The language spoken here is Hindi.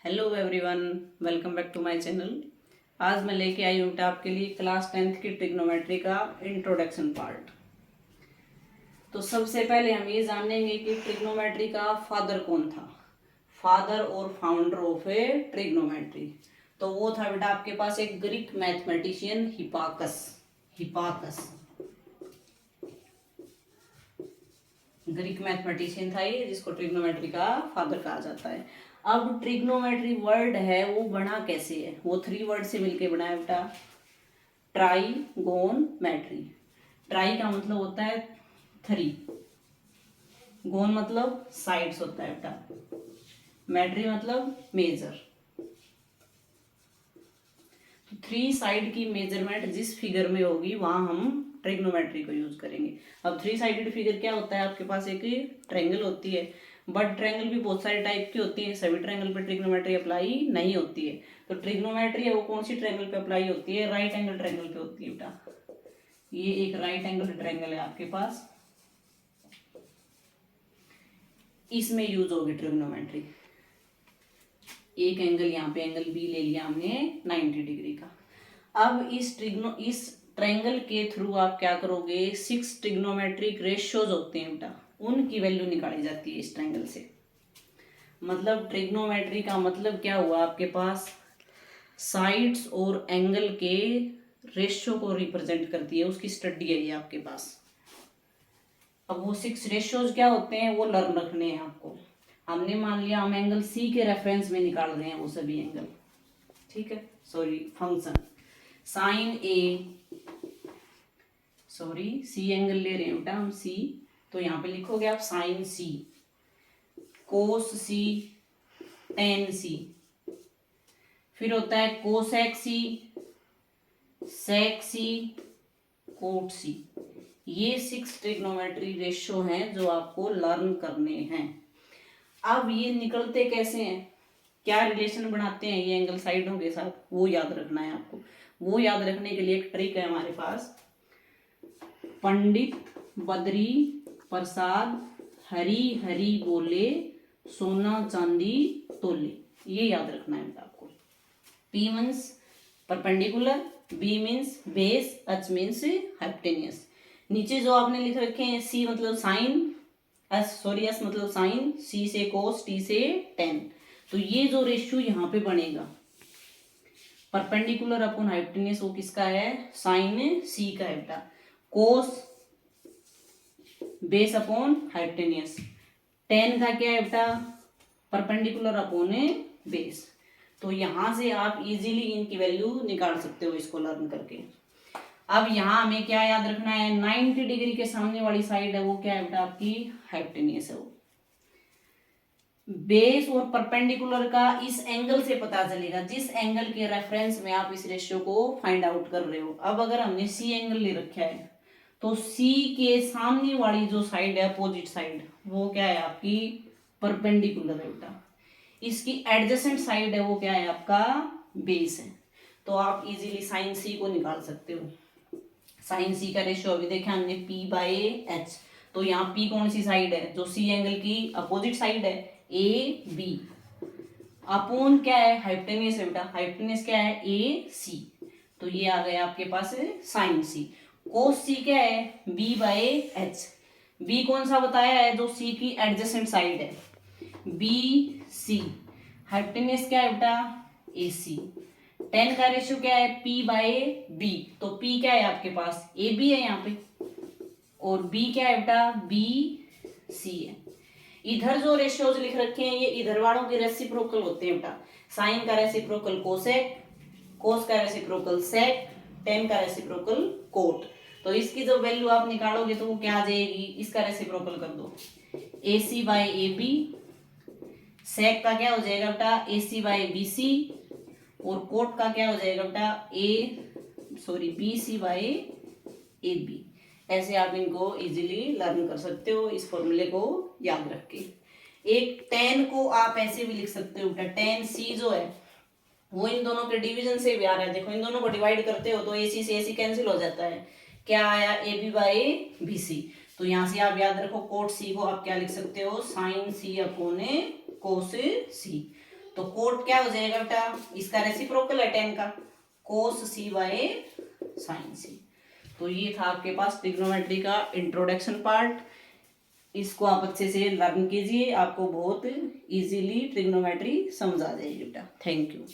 Hello everyone, welcome back to my channel. आज मैं लेके आई हूँ आपके लिए क्लास 10th की ट्रिग्नोमेट्री का इंट्रोडक्शन पार्ट। तो सबसे पहले हम ये जानेंगे कि ट्रिग्नोमेट्री का फादर कौन था। फादर और फाउंडर ऑफ ए ट्रिग्नोमेट्री तो वो था बेटा आपके पास एक ग्रीक मैथमेटिशियन हिपाकस। हिपाकस ग्रीक मैथमेटिशियन था ये, जिसको ट्रिग्नोमेट्री का फादर कहा जाता है। अब ट्रिग्नोमेट्री वर्ड है वो बना कैसे है, वो 3 वर्ड से मिलके बना है बेटा। ट्राइगोनमेट्री। ट्राई का मतलब होता है 3, गोन मतलब साइड्स होता है बेटा, मेट्री मतलब मेजर। तो 3 साइड की मेजरमेंट जिस फिगर में होगी वहां हम ट्रिग्नोमेट्री को यूज करेंगे। अब 3 साइडेड फिगर क्या होता है, आपके पास एक ट्रायंगल होती है, बट ट्रायंगल भी बहुत सारे टाइप की होती है, सभी ट्रायंगल पे ट्रिग्नोमेट्री अप्लाई नहीं होती है। तो ट्रिग्नोमेट्री है वो कौन सी ट्रायंगल पे अप्लाई होती है, राइट एंगल ट्रायंगल पे होती है बेटा। ये एक राइट एंगल ट्रायंगल है आपके पास, इसमें यूज होगी ट्रिग्नोमेट्री। एक एंगल यहाँ पे एंगल बी ले लिया हमने 90 डिग्री का। अब इस ट्रायंगल के थ्रू आप क्या करोगे, 6 ट्रिग्नोमेट्रिक रेशियोज होते हैं बेटा, उनकी वैल्यू निकाली जाती है इस ट्रायंगल से। मतलब ट्रिग्नोमेट्री का मतलब क्या हुआ, आपके पास साइड्स और एंगल के रेशियो को रिप्रेजेंट करती है, उसकी स्टडी है ये आपके पास। अब वो 6 रेशियोज क्या होते हैं वो लर्न रखने हैं आपको। हमने मान लिया हम एंगल सी के रेफरेंस में निकाल रहे हैं वो सभी एंगल, ठीक है। सॉरी, फंक्शन साइन ए, सॉरी सी एंगल ले रहे हैं बेटा हम सी, तो यहाँ पे लिखोगे आप साइन सी, कोस सी, टेन सी, फिर होता है कोसेक सी, सेक सी, कोट सी। ये 6 ट्रिग्नोमेट्री रेशियो हैं जो आपको लर्न करने हैं। अब ये निकलते कैसे हैं, क्या रिलेशन बनाते हैं ये एंगल साइडों के साथ, वो याद रखना है आपको। वो याद रखने के लिए एक ट्रिक है हमारे पास, पंडित बद्री प्रसाद हरी हरी बोले सोना चांदी तोले। ये याद रखना है आपको। P means perpendicular, B means base, H means hypotenuse. नीचे जो आपने लिख रखे हैं C मतलब साइन, S मतलब साइन, C से कोस, T से टेन। तो ये जो रेशियो यहाँ पे बनेगा परपेंडिकुलर अपॉन हाइपोटेनियस, वो किसका है, साइन C का है बेटा। कोस बेस अपॉन हाइपोटेनियस, टेन का क्या है बेटा, परपेंडिकुलर अपॉन बेस। तो यहां से आप इजीली इनकी वैल्यू निकाल सकते हो इसको लर्न करके। अब यहाँ हमें क्या याद रखना है, 90 डिग्री के सामने वाली साइड है वो क्या है बेटा, आपकी हाइपोटेनियस है वो। बेस और परपेंडिकुलर का इस एंगल से पता चलेगा, जिस एंगल के रेफरेंस में आप इस रेशियो को फाइंड आउट कर रहे हो। अब अगर हमने सी एंगल ले रखा है तो सी के सामने वाली जो साइड है अपोजिट साइड, वो क्या है आपकी परपेंडिकुलर है बेटा। इसकी एडजेसेंट साइड है वो क्या है आपका बेस है। तो आप इजीली साइन सी को निकाल सकते हो। साइन सी का रेशियो अभी देखा हमने P बाय एच। तो यहाँ P कौन सी साइड है, जो सी एंगल की अपोजिट साइड है, ए बी, अपोन क्या है हाइपोटेनियस है बेटा, हाइपोटेनियस क्या है ए सी। तो ये आ गया आपके पास साइन सी। कोस सी क्या है, B बाय एच। बी कौन सा बताया है, जो सी की एडजेसेंट साइड है, बी सी। हाइपोटेनियस क्या है बेटा, ए सी। टेन का रेशियो क्या है, P बाय बी। तो P क्या है आपके पास, ए बी है यहाँ पे, और B क्या है बेटा, बी सी है। इधर जो रेशियोज लिख रखे हैं ये इधर वालों के रेसिप्रोकल होते हैं बेटा। साइन का रेसिप्रोकल कोसेक, कोस का रेसिप्रोकल सेक, टेन का रेसिप्रोकल कोट। तो इसकी जो वैल्यू आप निकालोगे तो वो क्या आ जाएगी, इसका रेसिप्रोकल कर दो, ए सी बाय ए बी। सेक का क्या हो जाएगा बेटा, ए सी बाय बी सी। और कोट का क्या हो जाएगा बेटा, B C by A B. ऐसे आप इनको इजीली लर्न कर सकते हो इस फॉर्मूले को याद रख के। एक टेन को आप ऐसे भी लिख सकते हो बेटा, टेन सी जो है वो इन दोनों के डिवीजन से भी आ रहा है। देखो इन दोनों को डिवाइड करते हो तो ए सी से ए सी कैंसिल हो जाता है, क्या आया, A B by B C. तो यहाँ से आप याद रखो कोट सी को आप क्या लिख सकते हो, साइन सी अपॉन कोस सी। तो कोट क्या हो जाएगा बेटा, इसका रेसिप्रोकल है tan का, cos c by sin c। तो ये था आपके पास ट्रिग्नोमेट्री का इंट्रोडक्शन पार्ट। इसको आप अच्छे से लर्न कीजिए, आपको बहुत इजीली ट्रिग्नोमेट्री समझ आ जाएगी बेटा। Thank you.